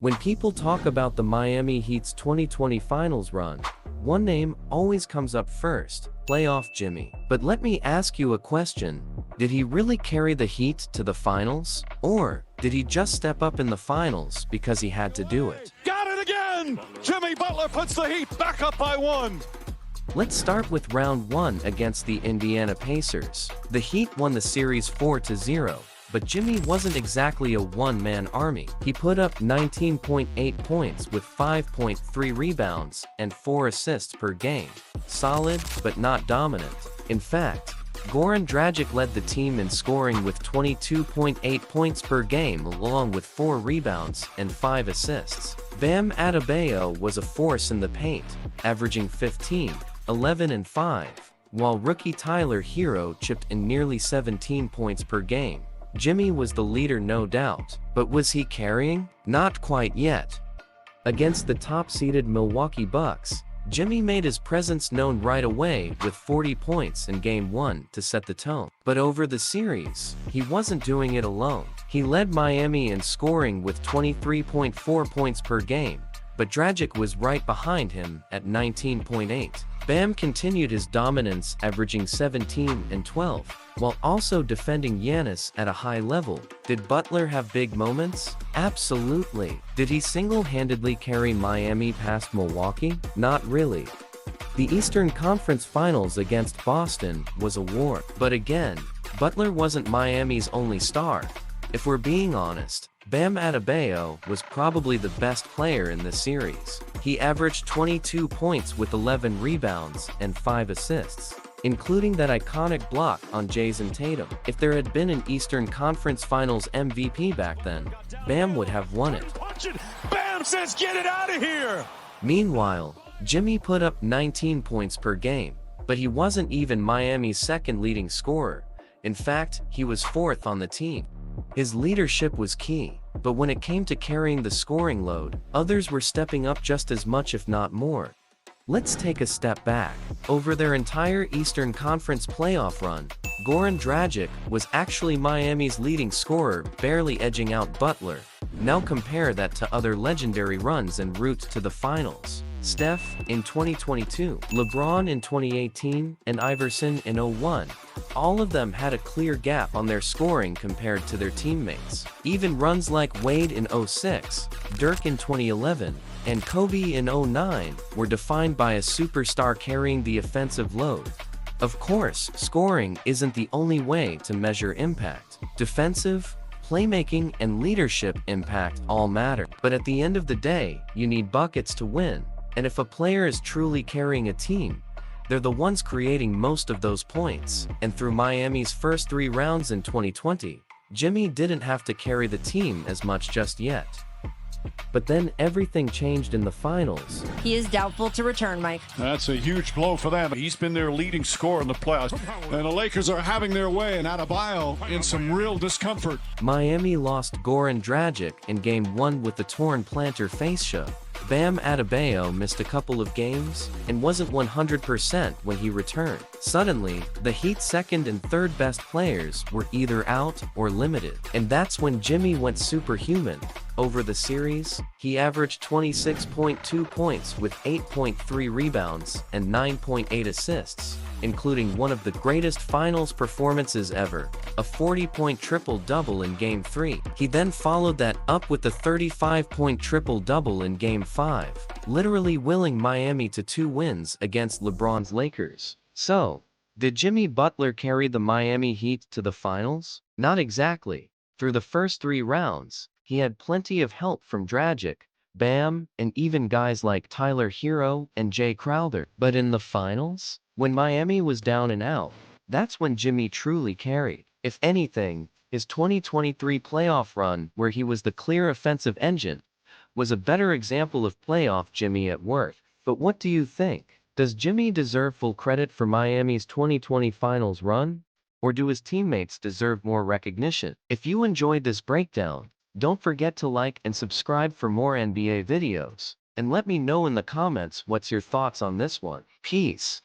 When people talk about the Miami Heat's 2020 finals run, one name always comes up first: playoff Jimmy. But let me ask you a question. Did he really carry the Heat to the finals? Or did he just step up in the finals because he had to do it? Got it again! Jimmy Butler puts the Heat back up by 1. Let's start with round 1 against the Indiana Pacers. The Heat won the series 4-0. But Jimmy wasn't exactly a one-man army. He put up 19.8 points with 5.3 rebounds and 4 assists per game. Solid, but not dominant. In fact, Goran Dragic led the team in scoring with 22.8 points per game along with 4 rebounds and 5 assists. Bam Adebayo was a force in the paint, averaging 15, 11 and 5, while rookie Tyler Herro chipped in nearly 17 points per game. Jimmy was the leader, no doubt, but was he carrying? Not quite yet. Against the top-seeded Milwaukee Bucks, Jimmy made his presence known right away with 40 points in Game 1 to set the tone. But over the series, he wasn't doing it alone. He led Miami in scoring with 23.4 points per game, but Dragic was right behind him at 19.8. Bam continued his dominance, averaging 17 and 12, while also defending Giannis at a high level. Did Butler have big moments? Absolutely. Did he single-handedly carry Miami past Milwaukee? Not really. The Eastern Conference Finals against Boston was a war. But again, Butler wasn't Miami's only star. If we're being honest, Bam Adebayo was probably the best player in the series. He averaged 22 points with 11 rebounds and 5 assists, including that iconic block on Jason Tatum. If there had been an Eastern Conference Finals MVP back then, Bam would have won it. Bam says, "Get it out of here!" Meanwhile, Jimmy put up 19 points per game, but he wasn't even Miami's second leading scorer. In fact, he was 4th on the team. His leadership was key, but when it came to carrying the scoring load, others were stepping up just as much if not more. Let's take a step back. Over their entire Eastern Conference playoff run, Goran Dragic was actually Miami's leading scorer, barely edging out Butler. Now compare that to other legendary runs en route to the finals. Steph in 2022, LeBron in 2018, and Iverson in 01. All of them had a clear gap on their scoring compared to their teammates. Even runs like Wade in 06, Dirk in 2011, and Kobe in 09 were defined by a superstar carrying the offensive load. Of course, scoring isn't the only way to measure impact. Defensive, playmaking, and leadership impact all matter. But at the end of the day, you need buckets to win. And if a player is truly carrying a team, they're the ones creating most of those points. And through Miami's first 3 rounds in 2020, Jimmy didn't have to carry the team as much just yet. But then everything changed in the finals. He is doubtful to return, Mike. That's a huge blow for them. He's been their leading scorer in the playoffs. And the Lakers are having their way, and Adebayo in some real discomfort. Miami lost Goran Dragic in Game 1 with the torn plantar fascia. Bam Adebayo missed a couple of games and wasn't 100% when he returned. Suddenly, the Heat's second and third best players were either out or limited. And that's when Jimmy went superhuman. Over the series, he averaged 26.2 points with 8.3 rebounds and 9.8 assists, including one of the greatest finals performances ever, a 40-point triple-double in Game 3. He then followed that up with a 35-point triple-double in Game 5, literally willing Miami to 2 wins against LeBron's Lakers. So, did Jimmy Butler carry the Miami Heat to the finals? Not exactly. Through the first 3 rounds, he had plenty of help from Dragic, Bam, and even guys like Tyler Herro and Jay Crowder. But in the finals, when Miami was down and out, that's when Jimmy truly carried. If anything, his 2023 playoff run, where he was the clear offensive engine, was a better example of playoff Jimmy at work. But what do you think? Does Jimmy deserve full credit for Miami's 2020 finals run? Or do his teammates deserve more recognition? If you enjoyed this breakdown, don't forget to like and subscribe for more NBA videos. And let me know in the comments what's your thoughts on this one. Peace.